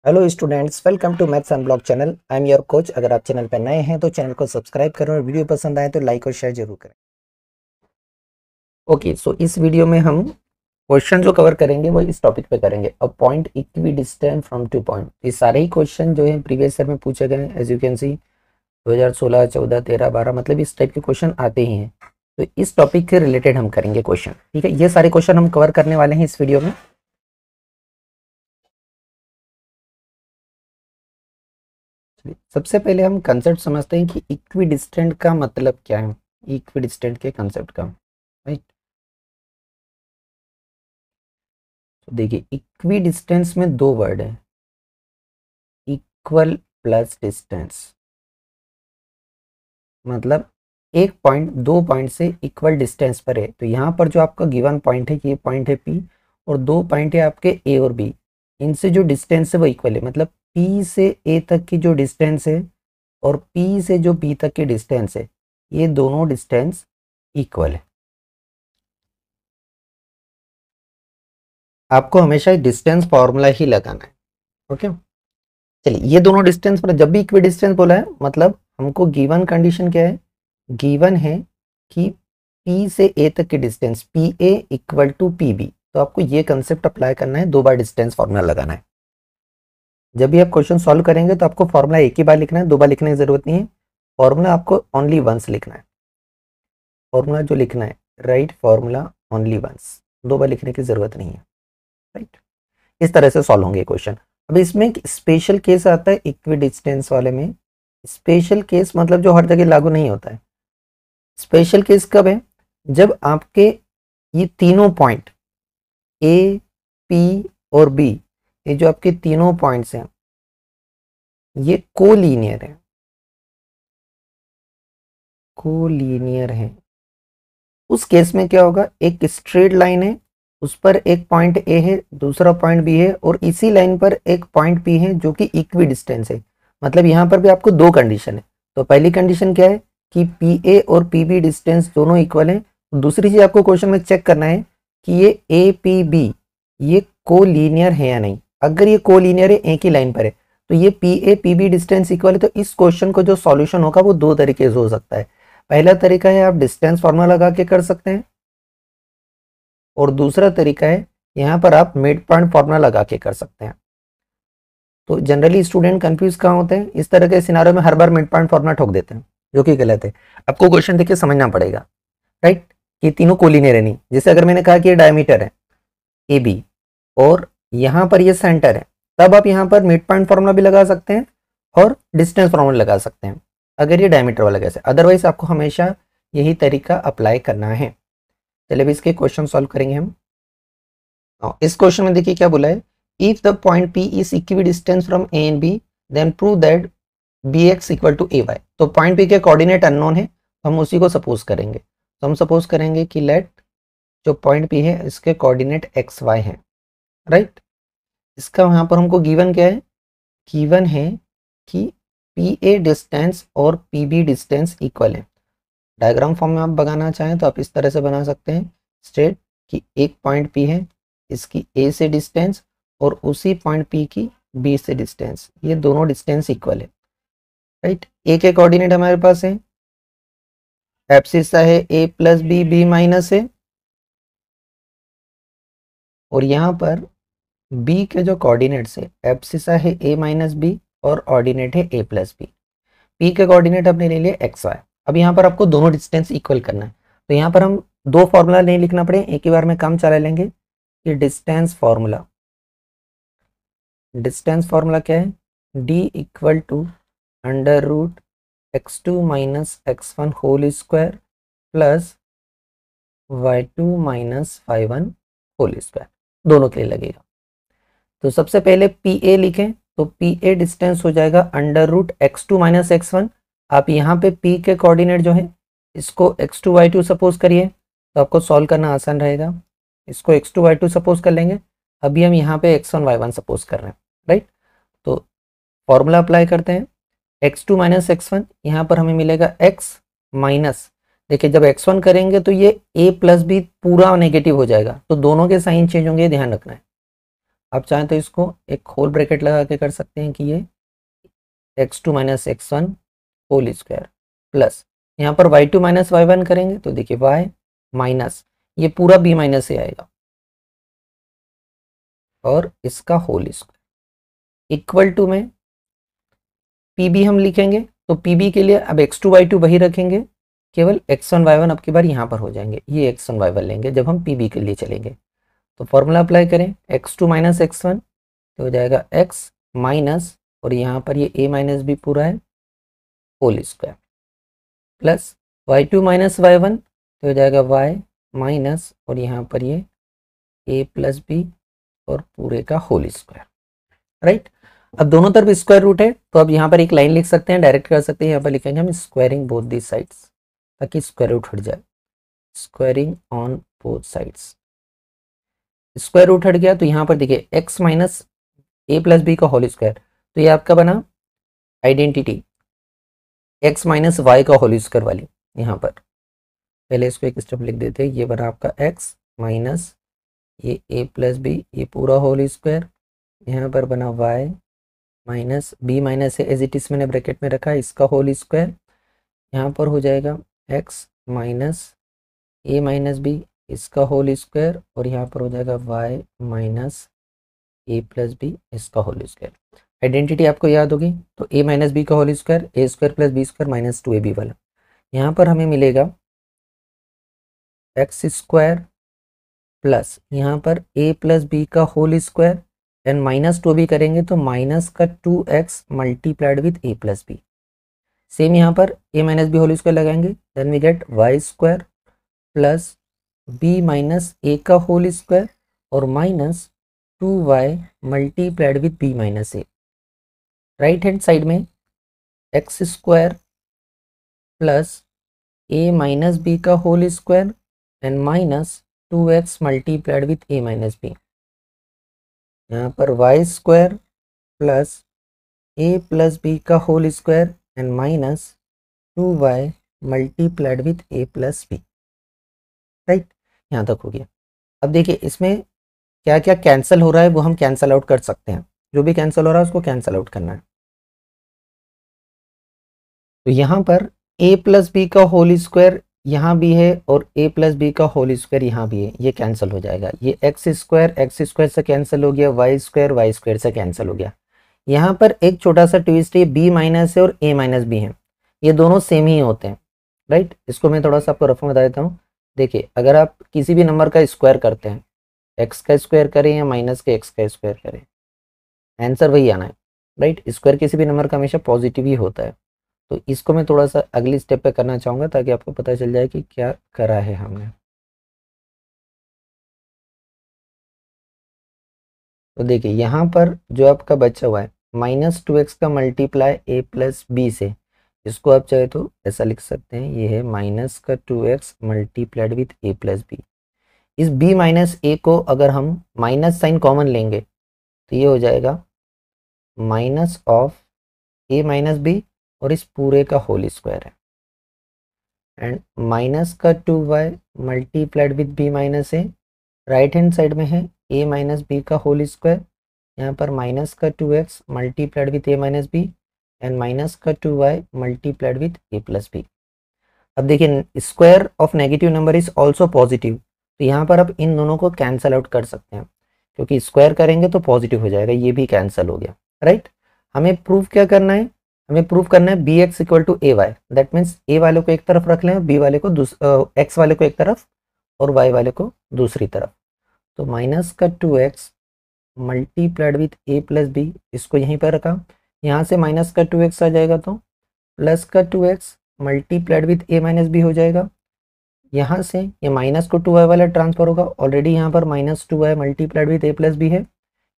Hello students, welcome to maths unblock channel. I am your coach. अगर आप channel पर नए हैं तो चैनल को सब्सक्राइब करें और वीडियो पसंद आए तो लाइक और शेयर जरूर करें। ओके, सो इस वीडियो में हम क्वेश्चन जो कवर करेंगे वो इस टॉपिक पे करेंगे, a point equi distant from two point. ये सारे ही क्वेश्चन जो है प्रीवियस ईयर में पूछे गए हैं। एज यू कैन सी 2016, 14, 13, 12 मतलब इस टाइप के क्वेश्चन आते ही हैं। तो इस टॉपिक के रिलेटेड हम करेंगे क्वेश्चन। ठीक है, ये सारे क्वेश्चन हम कवर करने वाले हैं इस वीडियो में। सबसे पहले हम कंसेप्ट समझते हैं कि इक्विडिस्टेंट का मतलब क्या है, इक्विडिस्टेंट के कंसेप्ट का। राइट, तो देखिए इक्विडिस्टेंस में दो वर्ड है, इक्वल प्लस डिस्टेंस। मतलब एक पॉइंट दो पॉइंट से इक्वल डिस्टेंस पर है। तो यहाँ पर जो आपका गिवन पॉइंट है, ये पॉइंट है पी और दो पॉइंट है आपके ए और बी। इनसे जो डिस्टेंस है वो इक्वल है। मतलब पी से ए तक की जो डिस्टेंस है और पी से जो बी तक की डिस्टेंस है, ये दोनों डिस्टेंस इक्वल है। आपको हमेशा डिस्टेंस फॉर्मूला ही लगाना है। ओके, चलिए ये दोनों डिस्टेंस पर जब भी इक्वी डिस्टेंस बोला है मतलब हमको गिवन कंडीशन क्या है, गिवन है कि P से A तक की distance P A equal to P B. तो आपको ये कंसेप्ट अप्लाई करना है, दो बार डिस्टेंस फॉर्मूला लगाना है। जब भी आप क्वेश्चन सॉल्व करेंगे तो आपको फॉर्मूला एक ही बार लिखना है, दो बार लिखने की जरूरत नहीं है। फॉर्मूला आपको ओनली वंस लिखना है। फॉर्मूला जो लिखना है, राइट फॉर्मूला ओनली वंस, दो बार लिखने की जरूरत नहीं है। राइट, इस तरह से सॉल्व होंगे क्वेश्चन। अब इसमें एक स्पेशल केस आता है इक्वी डिस्टेंस वाले में। स्पेशल केस मतलब जो हर जगह लागू नहीं होता है। स्पेशल केस कब है, जब आपके ये तीनों पॉइंट ए, पी और बी, ये जो आपके तीनों पॉइंट्स हैं ये कोलीनियर है, कोलीनियर है। उस केस में क्या होगा, एक स्ट्रेट लाइन है, उस पर एक पॉइंट ए है, दूसरा पॉइंट बी है और इसी लाइन पर एक पॉइंट पी है जो कि इक्वी डिस्टेंस है। मतलब यहाँ पर भी आपको दो कंडीशन है। तो पहली कंडीशन क्या है कि पी ए और पी बी डिस्टेंस दोनों इक्वल है। दूसरी चीज आपको क्वेश्चन में चेक करना है कि ये ए पी बी ये कोलीनियर है या नहीं। अगर ये कोलीनियर है, एक ही लाइन पर है, तो ये P A P B distance equal है। तो इस क्वेश्चन को जो सॉल्यूशन होगा वो दो तरीके से हो सकता है। पहला तरीका है आप डिस्टेंस फॉर्मूला लगा के कर सकते हैं और दूसरा तरीका है यहाँ पर आप मिड पॉइंट फॉर्मूला लगा के कर सकते हैं। तो जनरली स्टूडेंट कंफ्यूज कहाँ होते हैं, इस तरह के सिनारियो में हर बार मिड पॉइंट फॉर्मूला ठोक देते हैं, जो कि गलत है। आपको क्वेश्चन देखिए समझना पड़ेगा। राइट, ये तीनों कोलिनियर है नहीं। जैसे अगर मैंने कहा कि ये डायमीटर है ए बी और यहाँ पर ये सेंटर है, तब आप यहाँ पर मिड पॉइंट फॉर्मूला भी लगा सकते हैं और डिस्टेंस फॉर्मूला लगा सकते हैं अगर ये डायमीटर वाला केस है। अदरवाइज आपको हमेशा यही तरीका अप्लाई करना है। चलिए इसके क्वेश्चन सॉल्व करेंगे हम। इस क्वेश्चन में देखिए क्या बोला है, if the point P is equi distance from A and B then prove that Bx equal to AY। तो पॉइंट P के कोऑर्डिनेट अननोन है, हम उसी को सपोज करेंगे। तो हम सपोज करेंगे कि लेट जो पॉइंट P है इसके कोऑर्डिनेट XY है। राइट, इसका यहाँ पर हमको गिवन क्या है, गिवन है कि PA डिस्टेंस और PB डिस्टेंस इक्वल है। डायग्राम फॉर्म में आप बनाना चाहें तो आप इस तरह से बना सकते हैं स्ट्रेट कि एक पॉइंट P है, इसकी A से डिस्टेंस और उसी पॉइंट P की B से डिस्टेंस, ये दोनों डिस्टेंस इक्वल है। राइट, A के कोऑर्डिनेट हमारे पास है, एब्सिसा है A plus B, B minus है, और यहाँ पर B के जो कोऑर्डिनेट्स है, एब्सिसा है A माइनस बी और ऑर्डिनेट है A प्लस बी। P के कोऑर्डिनेट हमने ले लिया XY। अब यहाँ पर आपको दोनों डिस्टेंस इक्वल करना है। तो यहाँ पर हम दो फॉर्मूला नहीं लिखना पड़े, एक ही बार में काम चला लेंगे। ये डिस्टेंस फॉर्मूला, डिस्टेंस फॉर्मूला क्या है, d equal to under root x2 minus x1 whole square plus y2 minus y1 whole square, दोनों के लिए लगेगा। तो सबसे पहले PA लिखें, तो PA डिस्टेंस हो जाएगा under root x2 minus x1। आप यहाँ पे P के कोऑर्डिनेट जो है इसको x2 y2 सपोज करिए, तो आपको सॉल्व करना आसान रहेगा। इसको x2 y2 सपोज कर लेंगे। अभी हम यहाँ पे x1 y1 सपोज कर रहे हैं। राइट, तो फॉर्मूला अप्लाई करते हैं, x2 माइनस x1, यहाँ पर हमें मिलेगा x माइनस, देखिए जब x1 करेंगे तो ये a प्लस बी पूरा नेगेटिव हो जाएगा, तो दोनों के साइन चेंज होंगे, ध्यान रखना है। आप चाहें तो इसको एक होल ब्रैकेट लगा के कर सकते हैं कि ये x2 minus x1 whole square plus यहाँ पर y2 माइनस y1 करेंगे तो देखिए y माइनस ये पूरा b माइनस से आएगा और इसका होल स्क्वायर इक्वल टू में pb हम लिखेंगे तो pb के लिए अब x2 y2 वही रखेंगे, केवल x1 y1 अब की बार यहाँ पर हो जाएंगे, ये x1 y1 लेंगे जब हम pb के लिए चलेंगे। तो फॉर्मूला अप्लाई करें x2 माइनस x1 तो हो जाएगा x माइनस और यहाँ पर ये a माइनस भी पूरा है whole square plus y2 minus y1 तो हो जाएगा y माइनस और यहाँ पर ये a प्लस बी और पूरे का होल स्क्वायर, राइट। अब दोनों तरफ स्क्वायर रूट है तो अब यहाँ पर एक लाइन लिख सकते हैं, डायरेक्ट कर सकते हैं, यहाँ पर लिखेंगे हम स्क्वायरिंग बोथ दी साइड्स ताकि स्क्वायर रूट हट जाए, squaring on both sides. Square root हट गया तो यहाँ पर देखिए x माइनस ए प्लस बी का होल स्क्वायर, तो ये आपका बना आइडेंटिटी x माइनस वाई का होल स्क्वायर वाली। यहाँ पर पहले इसको एक स्टेप लिख देते हैं, ये बना आपका x माइनस ये a प्लस बी ये पूरा होल स्क्वायर, यहाँ पर बना y minus B minus as it is मैंने ब्रैकेट में रखा है इसका होल स्क्वायर, यहाँ पर हो जाएगा x minus a minus b इसका होल स्क्वायर और यहाँ पर हो जाएगा y माइनस ए प्लस बी इसका होल स्क्वायर। आइडेंटिटी आपको याद होगी तो a माइनस बी का whole square a square plus B square minus 2ab वाला, यहाँ पर हमें मिलेगा एक्स स्क्वायर प्लस यहाँ पर a प्लस बी का whole square and minus 2b करेंगे तो माइनस का 2x multiplied with a plus b. Same यहाँ पर a minus b whole square लगाएंगे then we get y square plus b minus a का होल स्क्वायर और minus 2y multiplied with b minus a। Right hand side में x square plus a minus B का whole square and minus 2x multiplied with a minus b. यहाँ पर y square plus a plus B का whole square and minus 2y multiplied with a plus b. Right, यहाँ तक हो गया। अब देखिए इसमें क्या क्या कैंसिल हो रहा है वो हम कैंसिल आउट कर सकते हैं, जो भी कैंसिल हो रहा है उसको कैंसिल आउट करना है। तो यहाँ पर a प्लस बी का होल स्क्वायर यहाँ भी है और a प्लस बी का होल स्क्वायर यहाँ भी है, ये कैंसिल हो जाएगा। ये एक्स स्क्वायर से कैंसिल हो गया, वाई स्क्वायर से कैंसिल हो गया। यहाँ पर एक छोटा सा ट्विस्ट है, b माइनस है और a माइनस बी है, ये दोनों सेम ही होते हैं। राइट, इसको मैं थोड़ा सा आपको रफ में बता देता हूँ। देखिए अगर आप किसी भी नंबर का स्क्वायर करते हैं, एक्स का स्क्वायर करें या माइनस के एक्स का स्क्वायर करें, आंसर वही आना है। राइट, स्क्वायर किसी भी नंबर का हमेशा पॉजिटिव ही होता है। तो इसको मैं थोड़ा सा अगली स्टेप पे करना चाहूँगा ताकि आपको पता चल जाए कि क्या करा है हमने। तो देखिए यहाँ पर जो आपका बचा हुआ है -2x का मल्टीप्लाई a प्लस बी से, इसको आप चाहे तो ऐसा लिख सकते हैं, ये है माइनस का 2x multiplied with a plus B. इस b माइनस a को अगर हम माइनस साइन कॉमन लेंगे तो ये हो जाएगा minus of a minus B और इस पूरे का होल स्क्वायर है एंड माइनस का 2y multiplied with b minus A. Right hand side में है a माइनस बी का होल स्क्वायर, यहाँ पर माइनस का 2x multiplied with a minus B and minus का 2y multiplied with a plus B. अब देखिए square of negative number is also positive, तो यहाँ पर आप इन दोनों को कैंसल आउट कर सकते हैं क्योंकि स्क्वायर करेंगे तो पॉजिटिव हो जाएगा, ये भी कैंसिल हो गया। राइट, हमें प्रूफ क्या करना है, हमें प्रूफ करना है b x equal to a y. That means a वाले को एक तरफ रख लें, बी वाले को एक्स वाले को एक तरफ और वाई वाले को दूसरी तरफ। तो माइनस का 2x multiplied with A plus B, इसको यहीं पर रखा, यहाँ से माइनस का 2x आ जाएगा तो प्लस का 2x multiplied with A minus B हो जाएगा। यहाँ से ये माइनस को 2y वाला ट्रांसफर होगा, ऑलरेडी यहाँ पर minus 2y multiplied with A plus B है,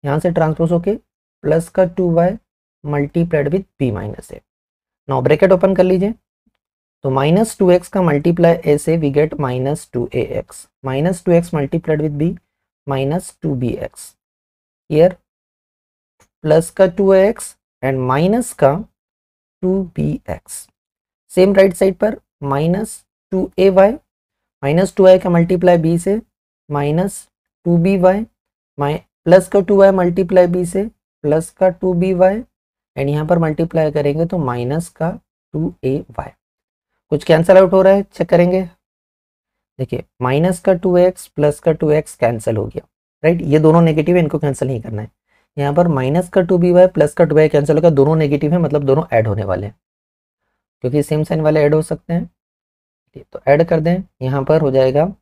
यहाँ से ट्रांसपोज होके प्लस का 2y multiplied with B minus A. Now bracket open कर लीजिए, तो माइनस 2x का मल्टीप्लाई ए से we get minus 2ax, minus 2x multiplied with b minus 2bx, here plus का 2ax एंड माइनस का 2bx। Same right side पर minus 2ay, minus 2y का multiply b से माइनस 2by प्लस का 2y multiply B से plus का 2by and यहाँ पर मल्टीप्लाई करेंगे तो माइनस का 2ay। कुछ कैंसल आउट हो रहा है, चेक करेंगे। देखिए माइनस का 2x प्लस का 2x कैंसिल हो गया, राइट। ये दोनों नेगेटिव है, इनको कैंसिल नहीं करना है। यहाँ पर माइनस का 2by प्लस का 2y कैंसिल होगा, दोनों नेगेटिव है मतलब दोनों ऐड होने वाले हैं, क्योंकि सेम साइन वाले ऐड हो सकते हैं। तो ऐड कर दें, यहाँ पर हो जाएगा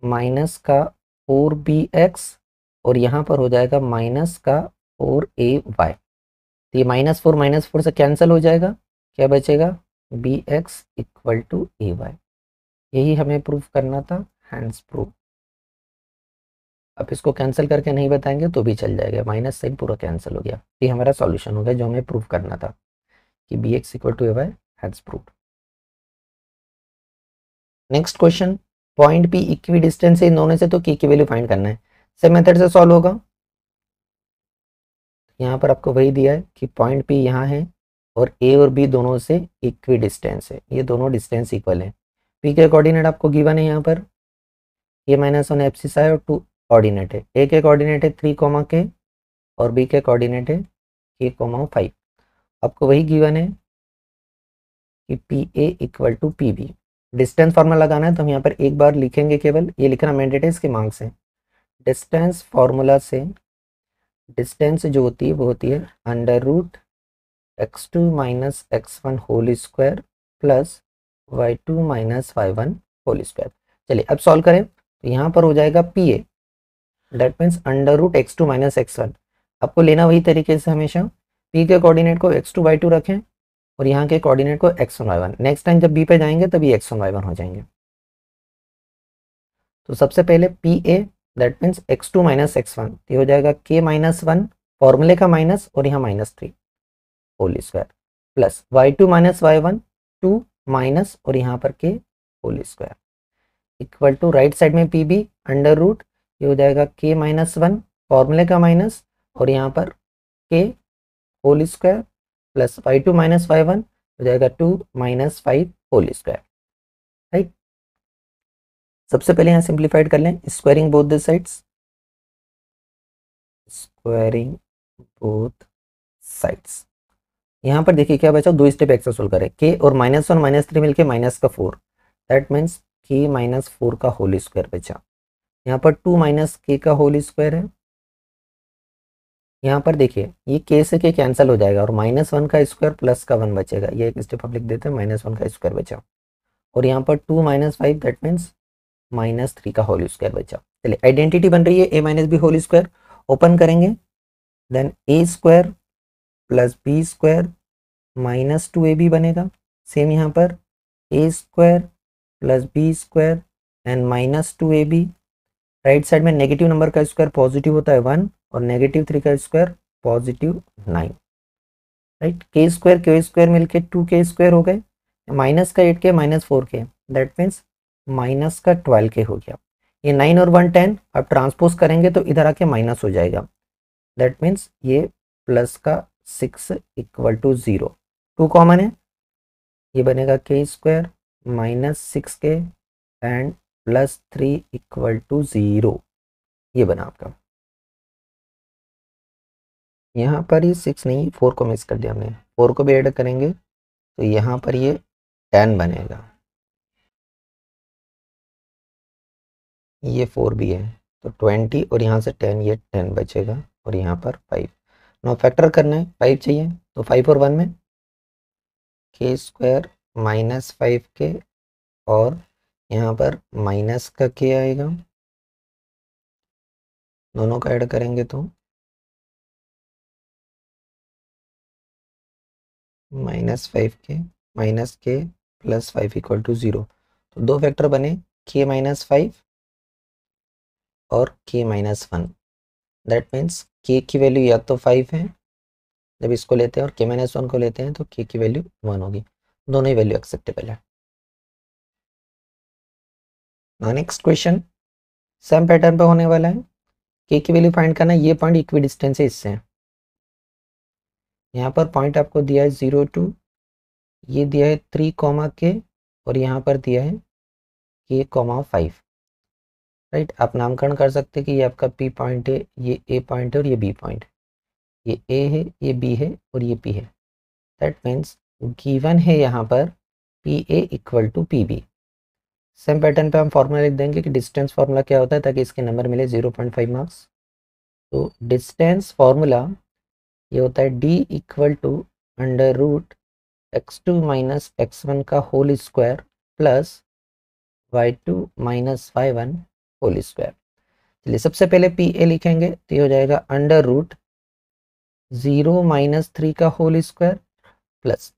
माइनस का 4bx और यहाँ पर हो जाएगा माइनस का 4ay। तो ये -4 से कैंसिल हो जाएगा, क्या बचेगा bx इक्वल टू ay। यही हमें प्रूफ करना था, हैंड्स प्रूफ। अब इसको कैंसिल करके नहीं बताएंगे तो भी चल जाएगा, माइनस साइन पूरा कैंसिल हो गया। ये हमारा सॉल्यूशन हो गया जो हमें प्रूफ करना था कि bx equal to ay, hence proof. Next question, point P equi distance है इन दोनों से, तो K की वैल्यू फाइंड करना है। सेम मेथड से सॉल्व होगा। यहाँ पर आपको वही दिया है कि पॉइंट P यहाँ है और A और B दोनों से इक्वी डिस्टेंस है, ये दोनों डिस्टेंस इक्वल है। P के कोऑर्डिनेट आपको गिवन है यहाँ पर a-1 एब्सिस है और 2 कोऑर्डिनेट है। A के कोऑर्डिनेट है 3, K और B के कोऑर्डिनेट है K, 5। आपको वही गिवन है कि PA equal to PB। Distance formula लगाना है तो हम यहाँ पर एक बार लिखेंगे, केवल ये लिखना मैंडेटरी है, इसके मार्क्स हैं। डिस्टेंस फार्मूला से डिस्टेंस जो होती है वो होती है √x2 minus x1 whole square plus y2 minus y1 whole square. चलिए अब सॉल्व करें तो यहाँ पर हो जाएगा PA, that means √x2 minus x1। आपको लेना वही तरीके से हमेशा, P के कोऑर्डिनेट को x2 y2 रखें और यहाँ के कोऑर्डिनेट को x1 y1। नेक्स्ट टाइम जब B पे जाएंगे तभी x1 y1 हो जाएंगे। तो सबसे पहले PA that means x2 minus x1, ये हो जाएगा K-1 फॉर्मूले का माइनस और यहाँ -3 whole square plus y2 minus y1 2 minus और यहाँ पर K whole square equal to right side में PB √ ये हो जाएगा K-1 फॉर्मूले का माइनस और यहाँ पर K whole square plus y2 minus y1 हो जाएगा 2 माइनस 5 होल स्क्वायर, राइट। सबसे पहले यहाँ सिंप्लीफाइड कर लें, squaring both the sides, squaring both sides. यहाँ पर देखिए क्या बचा, 2 स्टेप एक्स्ट्रा सोल्व करें। K और -1 -3 मिलके माइनस का 4, दैट मीन्स K-4 का होल स्क्वायर बचा। यहाँ पर 2 माइनस K का होल स्क्वायर है। यहाँ पर देखिए ये K से K कैंसिल हो जाएगा और -1 का स्क्वायर प्लस का 1 बचेगा, ये एक स्टेप आप लिख देते हैं, -1 का स्क्वायर बचा। और यहाँ पर 2 माइनस 5 दैट मीन्स -3 का होल स्क्वायर बचा। चलिए आइडेंटिटी बन रही है a minus b whole square, open करेंगे then a square plus B square -2ab बनेगा। सेम यहाँ पर a square plus B square and -2ab। Right side में नेगेटिव नंबर का स्क्वायर पॉजिटिव होता है 1 और -3 का square positive 9, right. k square मिलके 2k स्क्वायर हो गए, माइनस का 8k -4k that means minus का 12k हो गया। ये 9 और 1 10, अब ट्रांसपोज करेंगे तो इधर आके माइनस हो जाएगा, दैट मीन्स ये प्लस का 6 इक्वल टू 0। 2 कॉमन है, ये बनेगा k square -6k and +3 equal to 0। ये बना आपका। यहाँ पर ये 6 नहीं 4 को मिस कर दिया हमने, 4 को भी ऐड करेंगे तो यहाँ पर ये 10 बनेगा, ये 4 भी है तो 20 और यहाँ से 10, ये 10 बचेगा और यहाँ पर 5। नो फैक्टर करना है, 5 चाहिए तो 5 और 1 में k स्क्वायर -5k और यहाँ पर माइनस का k आएगा, दोनों का ऐड करेंगे तो -5k -k plus 5 equal to 0। तो 2 फैक्टर बने, k -5 और k -1, दैट मीन्स k की वैल्यू या तो 5 है जब इसको लेते हैं और k -1 को लेते हैं तो k की वैल्यू 1 होगी, दोनों ही वैल्यू एक्सेप्टेबल है। नेक्स्ट क्वेश्चन सेम पैटर्न पे होने वाला है, k की वैल्यू फाइंड करना है। ये पॉइंट इक्वी डिस्टेंस है इससे, यहाँ पर पॉइंट आपको दिया है 0 2, ये दिया है 3, k और यहाँ पर दिया है k, 5, राइट। आप नामकरण कर सकते हैं कि ये आपका P पॉइंट है, ये A पॉइंट है और ये B पॉइंट, ये A है, ये B है और ये P है। दैट मीन्स गिवन है यहाँ पर PA equal to PB। Same pattern पे हम फॉर्मूला लिख देंगे कि डिस्टेंस फार्मूला क्या होता है ताकि इसके नंबर मिले 0.5 मार्क्स। तो डिस्टेंस फार्मूला ये होता है D equal to under root x2 minus x1 का whole square plus y2 minus y1 whole square. चलिए सबसे पहले PA लिखेंगे तो ये हो जाएगा अंडर रूट 0 माइनस 3 का होल स्क्वायर प्लस,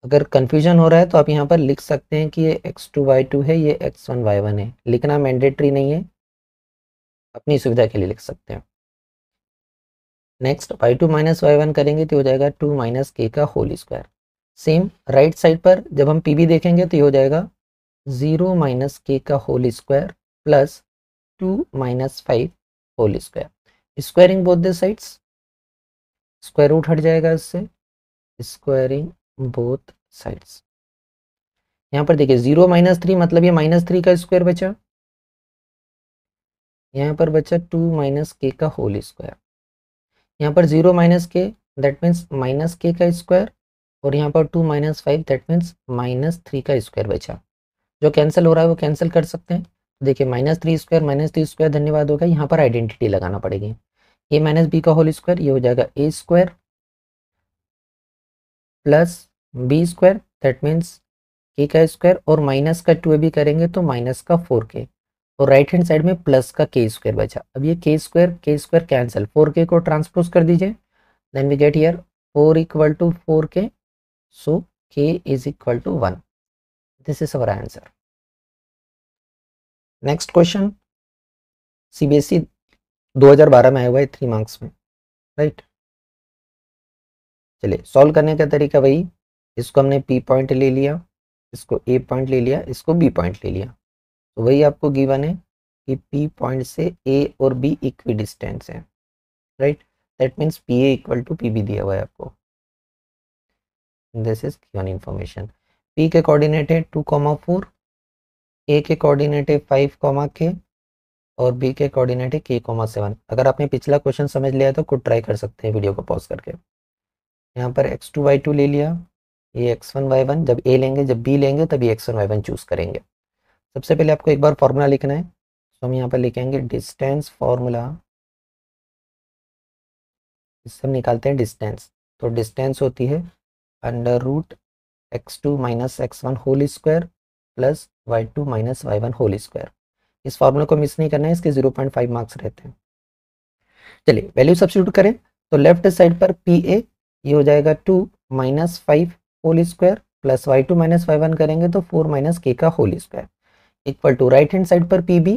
अगर कंफ्यूजन हो रहा है तो आप यहाँ पर लिख सकते हैं कि ये x2 y2 है, ये x1 y1 है, लिखना मैंडेटरी नहीं है, अपनी सुविधा के लिए लिख सकते हैं। नेक्स्ट y2 माइनस y1 करेंगे तो हो जाएगा 2 माइनस k का whole square. Same right side पर जब हम PB देखेंगे तो ये हो जाएगा 0 माइनस k का whole square plus 2 minus 5 whole square. Squaring both the sides, square root हट जाएगा इससे, स्क्वायरिंग बोथ साइड्स। यहाँ पर देखिए 0 माइनस 3 मतलब ये माइनस 3 का स्क्वायर बचा, यहाँ पर बचा 2 माइनस के का होल स्क्वायर। यहाँ पर 0 माइनस के दैट मीन्स माइनस के का स्क्वायर और यहाँ पर 2 माइनस 5 दैट मीन्स माइनस 3 का स्क्वायर बचा। जो कैंसिल हो रहा है वो कैंसिल कर सकते हैं। देखिए माइनस 3 स्क्वायर धन्यवाद होगा, यहाँ पर आइडेंटिटी लगाना पड़ेगी। ए माइनस बी का होल स्क्वायर ये हो जाएगा a square plus B square that means k का स्क्वायर और माइनस का 2ab करेंगे तो माइनस का 4k और राइट हैंड साइड में प्लस का के स्क्वायर बचा। अब ये के स्क्वायर कैंसिल, 4k को ट्रांसपोज कर दीजिए, then we get here 4 equal to 4k, so k is equal to 1। This is our answer. Next question CBSE 2012 में आया हुआ है 3 मार्क्स में, राइट। चलिए सॉल्व करने का तरीका वही, इसको हमने P पॉइंट ले लिया, इसको A पॉइंट ले लिया, इसको B पॉइंट ले लिया, तो वही आपको गिवन है कि P पॉइंट से A और B इक्वी डिस्टेंस है, right. That means PA equal to PB दिया हुआ है आपको। This is given information. P के कोऑर्डिनेट है 2,4, A के कोऑर्डिनेट है 5,k और B के कोऑर्डिनेट है k,7। अगर आपने पिछला क्वेश्चन समझ लिया तो खुद ट्राई कर सकते हैं वीडियो को पॉज करके। यहाँ पर x2 y2 ले लिया, ये x1 y1, जब A लेंगे जब B लेंगे तभी x1 y1 चूज करेंगे। सबसे पहले आपको एक बार फॉर्मूला लिखना है, तो हम यहाँ पर लिखेंगे डिस्टेंस फॉर्मूला, इससे हम निकालते हैं डिस्टेंस। तो डिस्टेंस होती है under root x2 minus x1 whole square plus y2 minus y1 whole square. इस फॉर्मूले को मिस नहीं करना है, इसके 0.5 मार्क्स रहते हैं। चलिए वैल्यू सब्स्टिट्यूट करें तो लेफ्ट साइड पर PA ये हो जाएगा 2 minus 5 whole square plus y2 minus y1 करेंगे तो 4 माइनस k का whole square equal to right hand side पर PB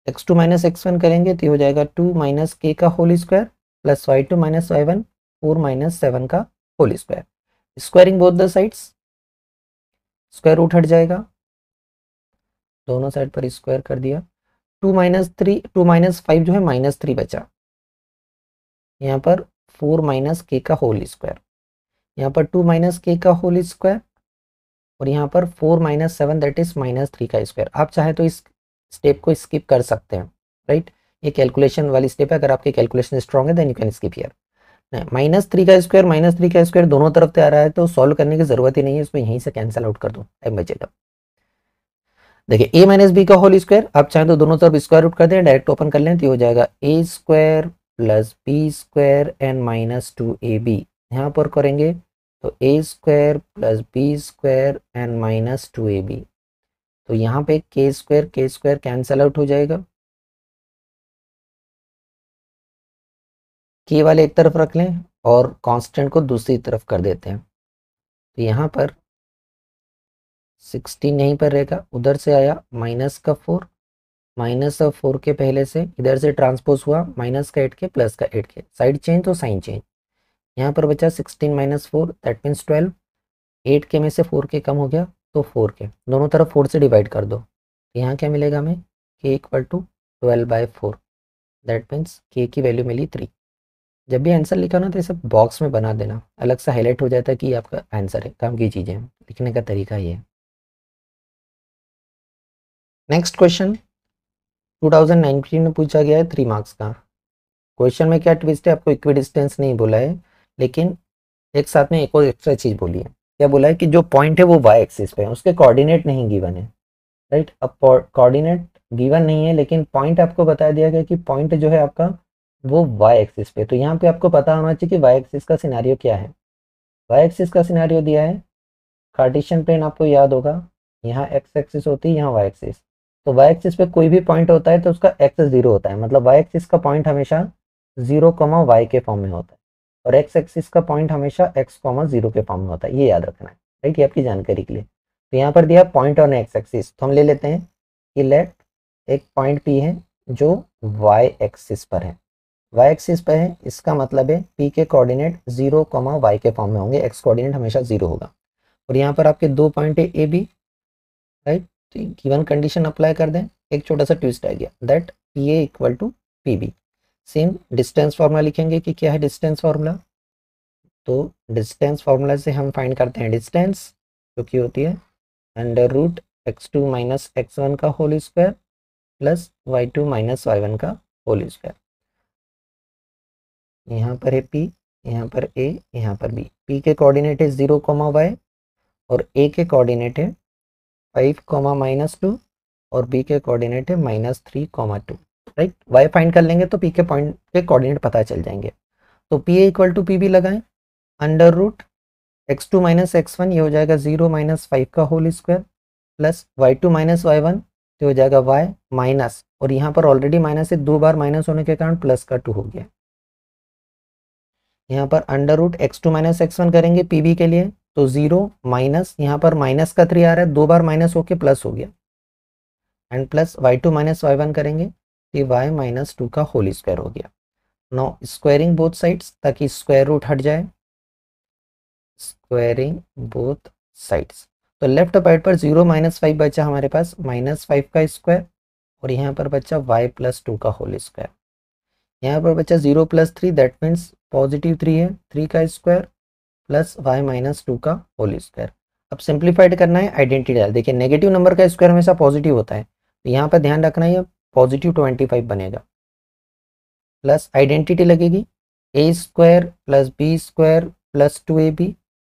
x2 माइनस x1 करेंगे तो ये हो जाएगा 2 माइनस k का whole square plus y2 minus y1 4 minus 7 का whole square. Squaring both the sides, square root हट जाएगा, दोनों साइड पर स्क्वायर कर दिया। 2 माइनस 5 जो है माइनस 3 बचा, यहाँ पर 4 माइनस k का होल स्क्वायर, यहाँ पर 2 माइनस k का होल स्क्वायर और यहाँ पर 4 माइनस 7 दैट इज माइनस 3 का स्क्वायर। आप चाहे तो इस स्टेप को स्किप कर सकते हैं, राइट। ये कैलकुलेशन वाली स्टेप है, अगर आपकी कैलकुलेशन स्ट्रॉन्ग है then you can skip here. Minus 3 का स्क्वायर दोनों तरफ से आ रहा है तो सॉल्व करने की जरूरत ही नहीं है, इसको यहीं से कैंसिल आउट कर दो, टाइम बचेगा। देखिए a माइनस बी का होल स्क्वायर, आप चाहें तो दोनों तरफ स्क्वायर रूट कर दें, डायरेक्ट ओपन कर लें तो हो जाएगा a square plus B square and minus 2ab। यहाँ पर करेंगे तो a square plus B square and minus 2ab, तो यहाँ पे के स्क्वायर कैंसल आउट हो जाएगा, के वाले एक तरफ रख लें और कांस्टेंट को दूसरी तरफ कर देते हैं, तो यहाँ पर 16 यहीं पर रहेगा, उधर से आया माइनस का 4, माइनस ऑफ 4 के पहले से इधर से ट्रांसपोज हुआ माइनस का 8 के प्लस का 8 के, साइड चेंज तो साइन चेंज। यहाँ पर बचा 16 माइनस 4 दैट मीन्स 12, 8 के में से 4 के कम हो गया तो 4 के, दोनों तरफ 4 से डिवाइड कर दो, तो यहाँ क्या मिलेगा हमें k equal to 12/4 that means k की वैल्यू मिली 3। जब भी आंसर लिखा ना तो ये सब बॉक्स में बना देना, अलग से हाईलाइट हो जाता है कि आपका आंसर है, काम की चीज़ें लिखने का तरीका ये है। नेक्स्ट क्वेश्चन 2019 में पूछा गया है 3 मार्क्स का। क्वेश्चन में क्या ट्विस्ट है, आपको इक्विडिस्टेंस नहीं बोला है, लेकिन एक साथ में एक और एक्स्ट्रा चीज बोली है। क्या बोला है कि जो पॉइंट है वो वाई एक्सिस पे है, उसके कोऑर्डिनेट नहीं गिवन है, राइट। अब कोऑर्डिनेट गिवन नहीं है, लेकिन पॉइंट आपको बता दिया गया कि पॉइंट जो है आपका वो वाई एक्सिस पे। तो यहाँ पे आपको पता होना चाहिए कि वाई एक्सिस का सिनेरियो क्या है। वाई एक्सिस का सिनेरियो दिया है, कार्टेशियन प्लेन आपको याद होगा, यहाँ एक्स एक्सिस होती है, यहाँ वाई एक्सिस। तो वाई एक्सिस पे कोई भी पॉइंट होता है तो उसका एक्स 0 होता है, मतलब वाई एक्सिस का पॉइंट हमेशा 0, y के फॉर्म में होता है, और एक्स एक्सिस का पॉइंट हमेशा x, 0 के फॉर्म में होता है। ये याद रखना है, राइट, ये आपकी जानकारी के लिए। तो यहाँ पर दिया पॉइंट ऑन एक्स एक्सिस, तो हम ले लेते हैं कि लेट एक पॉइंट P है जो y एक्सिस पर है, y एक्सिस पर है, इसका मतलब है P के कोऑर्डिनेट 0, y के फॉर्म में होंगे, x कोऑर्डिनेट हमेशा 0 होगा। और यहाँ पर आपके 2 पॉइंट है ए बी, राइट। तो गिवन कंडीशन अप्लाई कर दें, एक छोटा सा ट्विस्ट आ गया, that P A equal to P B. Same distance formula लिखेंगे कि क्या है डिस्टेंस फार्मूला। तो डिस्टेंस फार्मूला से हम फाइंड करते हैं डिस्टेंस, जो कि होती है under root x2 minus x1 का whole square plus y2 minus y1 का होल स्क्वायर। यहाँ पर है p, यहाँ पर a, यहाँ पर b। p के कोऑर्डिनेट है 0, y और a के कोऑर्डिनेट है 5, -2 और b के कोऑर्डिनेट है -3, 2, राइट। y फाइंड कर लेंगे तो p के पॉइंट के कोऑर्डिनेट पता चल जाएंगे। तो p equal to P B लगाएं, under root x2 minus x1 ये हो जाएगा 0 - 5 का whole square plus y2 minus y1 तो हो जाएगा y माइनस, और यहाँ पर ऑलरेडी माइनस है, 2 बार माइनस होने के कारण प्लस का 2 हो गया। यहाँ पर under root x2 minus x1 करेंगे पी के लिए, तो 0 माइनस, यहाँ पर माइनस का 3 आ रहा है, 2 बार माइनस होके प्लस हो गया, and plus y2 minus y1 करेंगे तो y माइनस 2 का होल स्क्वायर हो गया। नो स्क्वायरिंग बोथ साइड्स ताकि स्क्वायर रूट हट जाए, स्क्वायरिंग बोथ साइड्स। तो लेफ्ट साइड पर 0 - 5 बचा हमारे पास, -5 का स्क्वायर, और यहाँ पर बचा y + 2 का होल स्क्वायर। यहाँ पर बचा 0 + 3, दैट मीन्स पॉजिटिव 3 है, 3 का स्क्वायर प्लस y माइनस 2 का होल स्क्वायर। अब सिंप्लीफाइड करना है, आइडेंटिटी डाल, देखिए नेगेटिव नंबर का स्क्वायर हमेशा पॉजिटिव होता है, तो यहाँ पर ध्यान रखना है पॉजिटिव 25 बनेगा, प्लस आइडेंटिटी लगेगी a square plus B square plus 2ab,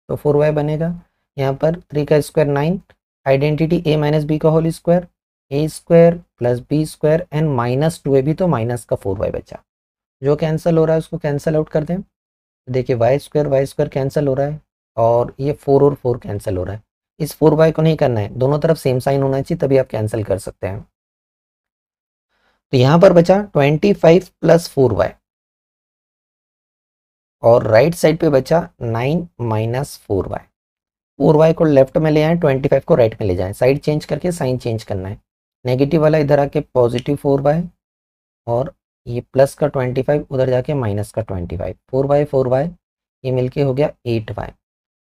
तो 4y बनेगा। यहाँ पर 3 का square 9, identity a minus B का whole square, a square plus B square and minus 2ab, तो माइनस का 4y बचा। जो कैंसिल हो रहा है उसको कैंसिल आउट कर दें, देखिए y स्क्वायर कैंसिल हो रहा है, और ये 4 और 4 कैंसिल हो रहा है। इस 4y को नहीं करना है, दोनों तरफ सेम साइन होना चाहिए, तभी आप कैंसिल कर सकते हैं। तो यहाँ पर बचा 25 + 4y, और राइट साइड पे बचा 9 - 4y। 4y को लेफ्ट में ले आए, 25 को राइट में ले जाएं, साइड चेंज करके साइन चेंज करना है। नेगेटिव वाला इधर आके पॉजिटिव 4y, और ये प्लस का 25 उधर जाके माइनस का 25, 4y ये मिलके हो गया 8y,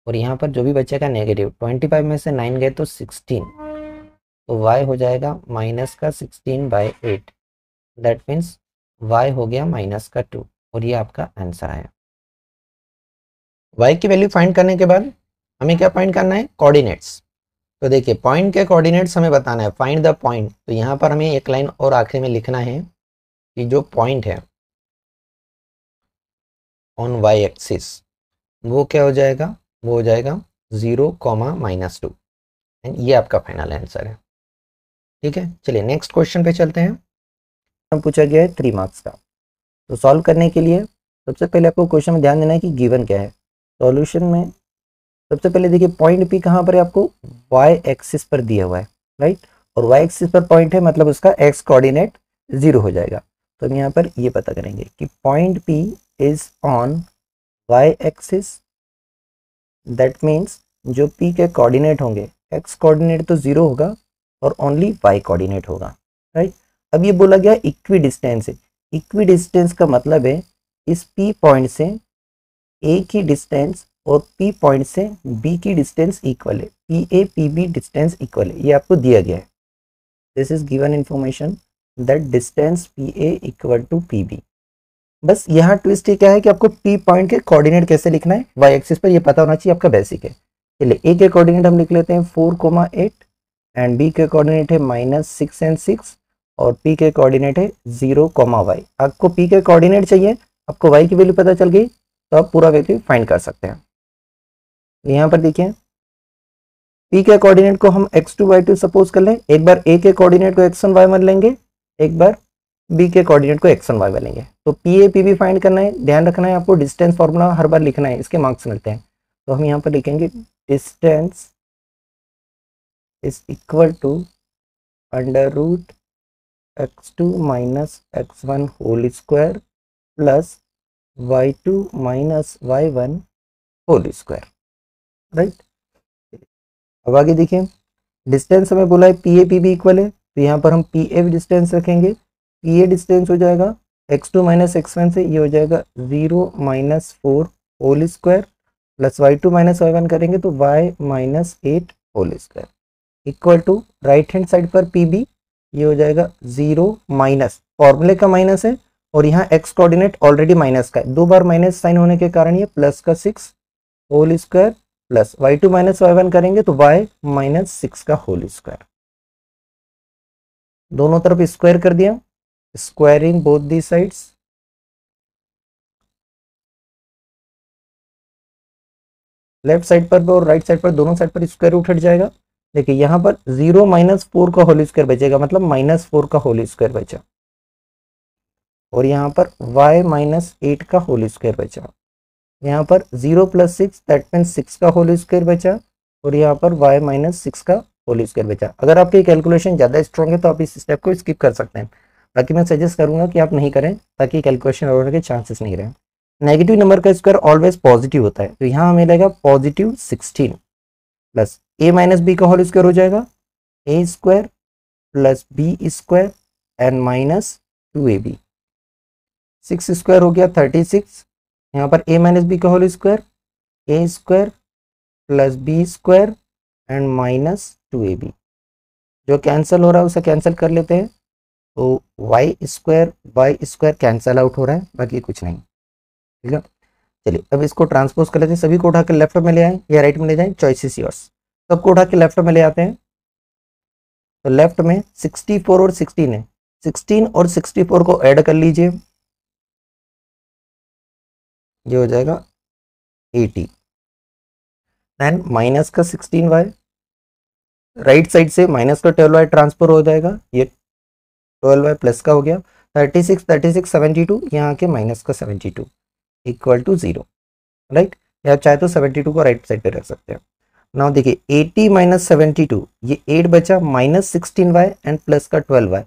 और यहाँ पर जो भी बचेगा नेगेटिव, 25 में से 9 गए तो 16, तो y हो जाएगा माइनस का 16/8, दैट मीन्स y हो गया माइनस का 2, और ये आपका आंसर आया। y की वैल्यू फाइंड करने के बाद हमें क्या फाइंड करना है, कोऑर्डिनेट्स। तो देखिए पॉइंट के कोऑर्डिनेट्स हमें बताना है, फाइंड द पॉइंट। तो यहाँ पर हमें एक लाइन और आखिरी में लिखना है कि जो पॉइंट है ऑन y एक्सिस वो क्या हो जाएगा, वो हो जाएगा 0, -2, एंड ये आपका फाइनल आंसर है। ठीक है, चलिए नेक्स्ट क्वेश्चन पे चलते हैं। हम पूछा गया है 3 मार्क्स का, तो सॉल्व करने के लिए सबसे पहले आपको क्वेश्चन में ध्यान देना है कि गिवन क्या है। सॉल्यूशन में सबसे पहले देखिए पॉइंट P कहाँ पर है, आपको y एक्सिस पर दिया हुआ है, राइट, और y एक्सिस पर पॉइंट है, मतलब उसका x कोऑर्डिनेट 0 हो जाएगा। तो हम यहाँ पर ये पता करेंगे कि point P is on y axis, that means जो P के कोऑर्डिनेट होंगे, x कोऑर्डिनेट तो 0 होगा और ओनली y कोऑर्डिनेट होगा, राइट। अब ये बोला गया इक्वी डिस्टेंस है, इक्वी डिस्टेंस का मतलब है इस P पॉइंट से A की डिस्टेंस और P पॉइंट से B की डिस्टेंस इक्वल है, PA PB डिस्टेंस इक्वल है, ये आपको दिया गया है। This is given information that distance PA equal to PB। बस यहाँ ट्विस्ट ये क्या है कि आपको P पॉइंट के कोऑर्डिनेट कैसे लिखना है y एक्सिस पर, ये पता होना चाहिए, आपका बेसिक है। चलिए A के कोऑर्डिनेट हम लिख लेते हैं 4, 8, एंड B के कोऑर्डिनेट है -6 और 6, और p के कोऑर्डिनेट है 0, y। आपको p के कोऑर्डिनेट चाहिए, आपको y की वैल्यू पता चल गई तो आप पूरा वैल्यू फाइंड कर सकते हैं। यहाँ पर देखिए p के कोऑर्डिनेट को हम x2 y2 सपोज कर लें, एक बार a के कोऑर्डिनेट को x1 y1 लेंगे, एक बार b के कोऑर्डिनेट को x1 y1 लेंगे। तो p a p b find करना है, ध्यान रखना है आपको डिस्टेंस फॉर्मूला हर बार लिखना है, इसके मार्क्स मिलते हैं। तो हम यहाँ पर लिखेंगे distance is equal to under root x2 minus x1 whole square plus y2 minus y1 whole square, right. अब आगे देखिए डिस्टेंस हमें बोला है P A P B equal है, तो यहाँ पर हम पी ए डिस्टेंस रखेंगे। पी ए डिस्टेंस हो जाएगा x2 माइनस x1 से, ये हो जाएगा 0 minus 4 whole square plus y2 minus y1 करेंगे तो y minus 8 whole square equal to right hand side पर पी बी, ये हो जाएगा 0 माइनस फॉर्मूले का माइनस है और यहाँ x कोऑर्डिनेट ऑलरेडी माइनस का है, दो बार माइनस साइन होने के कारण ये प्लस का 6 whole square plus y2 minus y1 करेंगे तो y माइनस 6 का होल स्क्वायर। दोनों तरफ स्क्वायर कर दिया, squaring both the sides, left side पर और राइट साइड पर दोनों साइड पर स्क्वायर रूट हट जाएगा। देखिए यहाँ पर 0 माइनस 4 का होल स्क्वायर बचेगा, मतलब माइनस 4 का होल स्क्वायर बचा, और यहाँ पर y माइनस 8 का होल स्क्वायर बचा। यहाँ पर 0 प्लस 6 दैट मीन्स 6 का होल स्क्वायर बचा, और यहाँ पर y माइनस 6 का होल स्क्वायर बचा। अगर आपकी कैलकुलेशन ज़्यादा स्ट्रॉन्ग है तो आप इस स्टेप को स्किप कर सकते हैं, बाकी मैं सजेस्ट करूँगा कि आप नहीं करें ताकि कैलकुलेशन होने के चांसेस नहीं रहे। नेगेटिव नंबर का स्क्वायर ऑलवेज पॉजिटिव होता है, तो यहाँ हमें मिलेगा positive 16 plus a minus B का होल स्क्वायर हो जाएगा a square plus B square and minus 2ab, 6 square हो गया 36, यहाँ पर a माइनस बी का whole square a square plus B square and minus 2ab, जो कैंसिल हो रहा है उसे कैंसिल कर लेते हैं, तो y स्क्वायर कैंसिल आउट हो रहा है, बाकी कुछ नहीं, ठीक है। चलिए अब इसको ट्रांसपोज कर लेते हैं, सभी को उठा के लेफ्ट में ले आए या राइट में ले जाएं, चॉइस इज योर्स। सबको उठा के लेफ्ट में ले आते हैं, तो लेफ्ट में 64 और 16 है, 16 और 64 को ऐड कर लीजिए, ये हो जाएगा 80, देन माइनस का 16y, राइट साइड से माइनस का 12y ट्रांसफर हो जाएगा, ये 12y प्लस का हो गया, 36 72, यहाँ के माइनस का 72 इक्वल टू 0, राइट। या चाहे तो 72 को राइट साइड पे रख सकते हैं। नाउ देखिए 80 माइनस 72, ये 8 बचा, माइनस 16y एंड प्लस का 12y,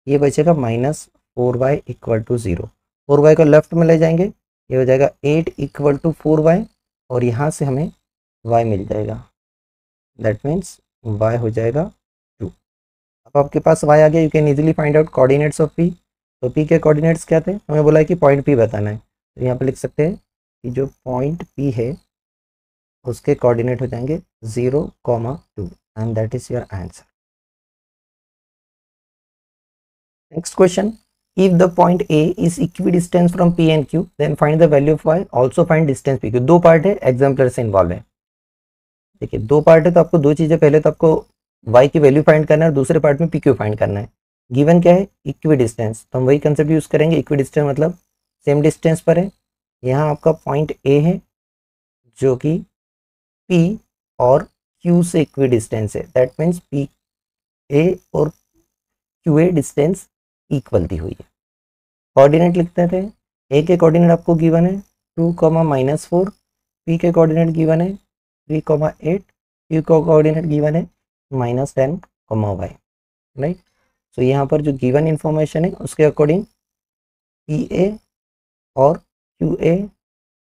ये बचेगा minus 4y equal to 0। 4y को लेफ्ट में ले जाएंगे, ये हो जाएगा 8 इक्वल टू 4y, और यहाँ से हमें y मिल जाएगा, दैट मीन्स y हो जाएगा 2। अब आपके पास y आ गया, you can easily find out coordinates of p। तो p के कोऑर्डिनेट्स क्या थे, हमें बोला है कि पॉइंट p बताना है, तो यहाँ पर लिख सकते हैं कि जो पॉइंट p है उसके कोऑर्डिनेट हो जाएंगे 0,2 and that is your answer. Next question, if the point A is equidistance from P and Q then find the value of y, also find distance PQ। दो पार्ट है, exemplar से involve है। देखिए दो part है तो आपको दो चीजें, पहले तो आपको y की वैल्यू फाइंड करना है और दूसरे पार्ट में PQ फाइंड करना है। गिवन क्या है, इक्विडिस्टेंस, तो हम वही कंसेप्ट यूज करेंगे, इक्विडिस्टेंस मतलब सेम डिस्टेंस पर है। यहाँ आपका पॉइंट A है जो कि P और Q से इक्विडिस्टेंस है, दैट मीन्स PA और QA डिस्टेंस इक्वल दी हुई है। कोऑर्डिनेट लिखते थे, A के कोऑर्डिनेट आपको गिवन है 2,-4, P के कोऑर्डिनेट गिवन है 3,8, Q का कोऑर्डिनेट गिवन है -10, y, राइट। सो यहाँ पर जो गिवन इंफॉर्मेशन है उसके अकॉर्डिंग PA और QA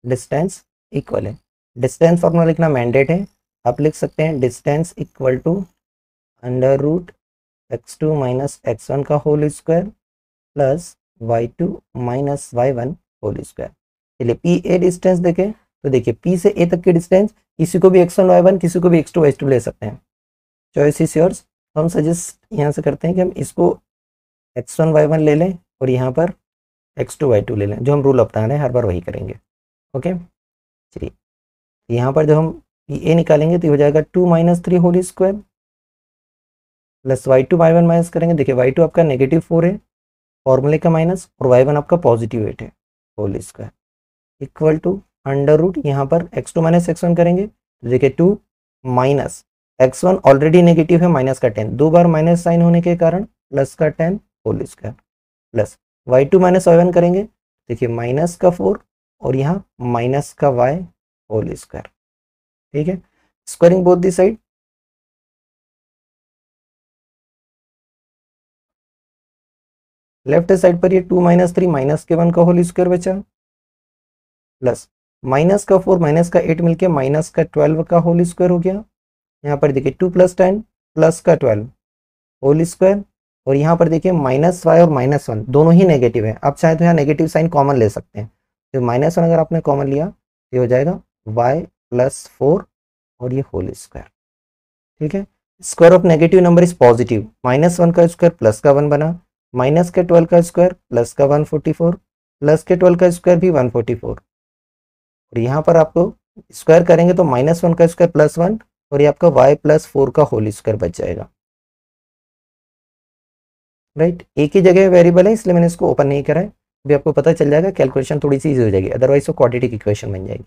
डिस्टेंस इक्वल है। डिस्टेंस फॉर्मूला लिखना मैंडेट है, आप लिख सकते हैं distance equal to under root x2 minus x1 का whole square plus y2 minus y1 whole square. चलिए PA डिस्टेंस देखें तो देखिए P से A तक की डिस्टेंस, किसी को भी x1 y1, किसी को भी x2 y2 ले सकते हैं, चॉइस इज योर्स। हम सजेस्ट यहाँ से करते हैं कि हम इसको x1 y1 ले लें और यहाँ पर x2 y2 ले लें, जो हम रूल अपना रहे हैं हर बार वही करेंगे, ओके। चलिए यहाँ पर जब हम PA निकालेंगे तो हो जाएगा 2 - 3 whole square plus y2 y1 minus करेंगे, देखिए y2 आपका -4 है फॉर्मूले का माइनस, और y1 आपका +8 है whole square equal to under root, यहाँ पर x2 माइनस x1 करेंगे तो देखिए 2 माइनस x1 ऑलरेडी नेगेटिव है माइनस का 10, दो बार माइनस साइन होने के कारण प्लस का 10 whole square plus y2 minus y1 करेंगे, देखिए माइनस का 4 और यहाँ माइनस का y होल स्क्वायर। ठीक है, squaring both the side, left side पर ये 2 माइनस 3 माइनस के 1 का होल स्क्वायर बचा, प्लस माइनस का 4 माइनस का 8 मिलके माइनस का 12 का होल स्क्वायर हो गया। यहाँ पर देखिए 2 + 10 प्लस का 12 होल स्क्वायर, और यहाँ पर देखिए -y और -1 दोनों ही नेगेटिव है, आप चाहे तो यहाँ नेगेटिव साइन कॉमन ले सकते हैं, तो -1 अगर आपने कॉमन लिया तो ये हो जाएगा y + 4 और ये होल स्क्वायर। ठीक है, square of negative number is positive, -1 का स्क्वायर प्लस का 1 बना, माइनस के 12 का स्क्वायर प्लस का 144, प्लस के 12 का स्क्वायर भी 144, और यहाँ पर आपको स्क्वायर करेंगे तो -1 का स्क्वायर +1 और ये आपका y + 4 का होल स्क्वायर बच जाएगा। राइट, एक ही जगह वेरिएबल है इसलिए मैंने इसको ओपन नहीं करा है, अभी आपको पता चल जाएगा, कैलकुलेशन थोड़ी सी ईजी हो जाएगी, अदरवाइज तो क्वाड्रेटिक इक्वेशन बन जाएगी।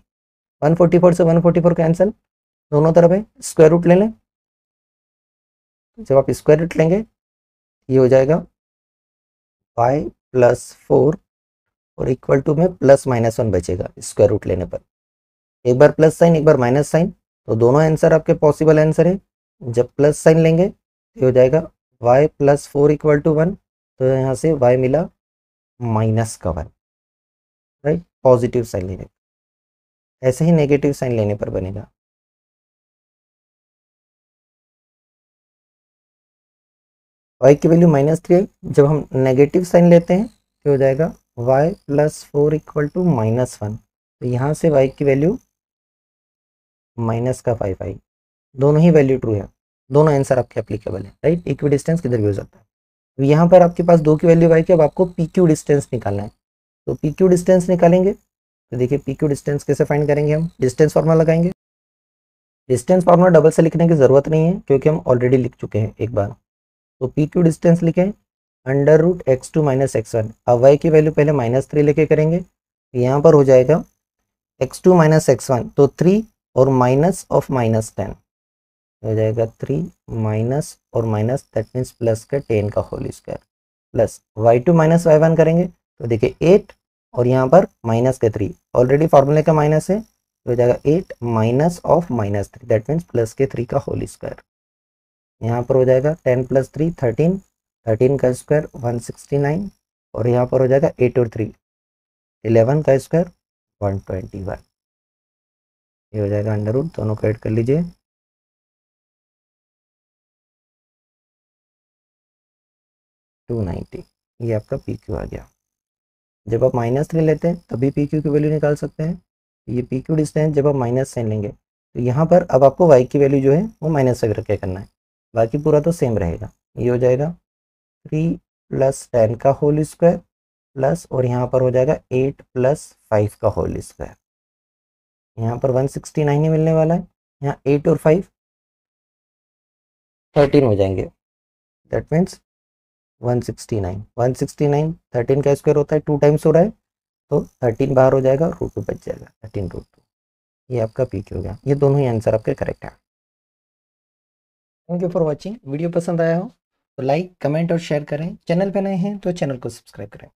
144 से 144 कैंसिल, दोनों तरफ है, स्क्वायर रूट ले लें, जब आप स्क्वायर रूट लेंगे ये हो जाएगा y + 4 और इक्वल टू में +-1 बचेगा स्क्वायर रूट लेने पर, एक बार प्लस साइन एक बार माइनस साइन, तो दोनों आंसर आपके पॉसिबल आंसर है। जब प्लस साइन लेंगे ये हो जाएगा y + 4 = 1, तो यहाँ से y मिला -1, राइट, पॉजिटिव साइन लेने पर, ऐसे ही नेगेटिव साइन लेने पर बनेगा। y की वैल्यू -3 है, जब हम नेगेटिव साइन लेते हैं तो हो जाएगा y + 4 = -1, तो यहाँ से y की वैल्यू -5 आई, दोनों ही वैल्यू ट्रू है, दोनों आंसर आपके एप्लीकेबल है। राइट, इक्वी डिस्टेंस किधर भी हो सकता है। तो यहाँ पर आपके पास 2 की वैल्यू आई कि अब आपको पी क्यू डिस्टेंस निकालना है, तो पी क्यू डिस्टेंस निकालेंगे, तो देखिए पी क्यू डिस्टेंस कैसे फाइंड करेंगे, हम डिस्टेंस फार्मूला लगाएंगे, डिस्टेंस फार्मूला डबल से लिखने की ज़रूरत नहीं है क्योंकि हम ऑलरेडी लिख चुके हैं एक बार, तो पी क्यू डिस्टेंस लिखें √x2 - x1, अब y की वैल्यू पहले -3 लेके करेंगे, यहाँ पर हो जाएगा x2 - x1, तो 3 और माइनस ऑफ -10 हो जाएगा 3 माइनस और माइनस, दैट मीन्स प्लस का 10 का whole square, plus y2 - y1 करेंगे, तो देखिए 8 और यहाँ पर माइनस के 3, ऑलरेडी फार्मूले का माइनस है, तो हो जाएगा 8 minus of -3, that means plus के 3 का होल स्क्वायर, यहाँ पर हो जाएगा 10 + 3 13, 13 का स्क्वायर 169, और यहाँ पर हो जाएगा 8 और 3 11 का स्क्वायर 121, ये हो जाएगा अंडर रूट, दोनों को ऐड कर लीजिए 290, ये आपका पी क्यू आ गया। जब आप -3 लेते हैं तभी पी क्यू की वैल्यू निकाल सकते हैं, ये पी क्यू डिस्टेंस जब आप माइनस साइन लेंगे तो यहाँ पर अब आपको वाई की वैल्यू जो है वो माइनस से रख के करना है, बाकी पूरा तो सेम रहेगा, ये हो जाएगा 3 + 10 का होल स्क्वायर प्लस, और यहाँ पर हो जाएगा 8 + 5 का होल स्क्वायर, यहाँ पर 169 ही मिलने वाला है, यहाँ 8 और 5 13 हो जाएंगे, दैट मीन्स 169 169 13 का स्क्वायर होता है 2 टाइम्स हो रहा है, तो 13 बाहर हो जाएगा, √2 बच जाएगा, 13√2, ये आपका पी क्यू हो गया, ये दोनों ही आंसर आपके करेक्ट है। Thank you for watching, video पसंद आया हो तो लाइक कमेंट और शेयर करें, चैनल पे नए हैं तो चैनल को सब्सक्राइब करें।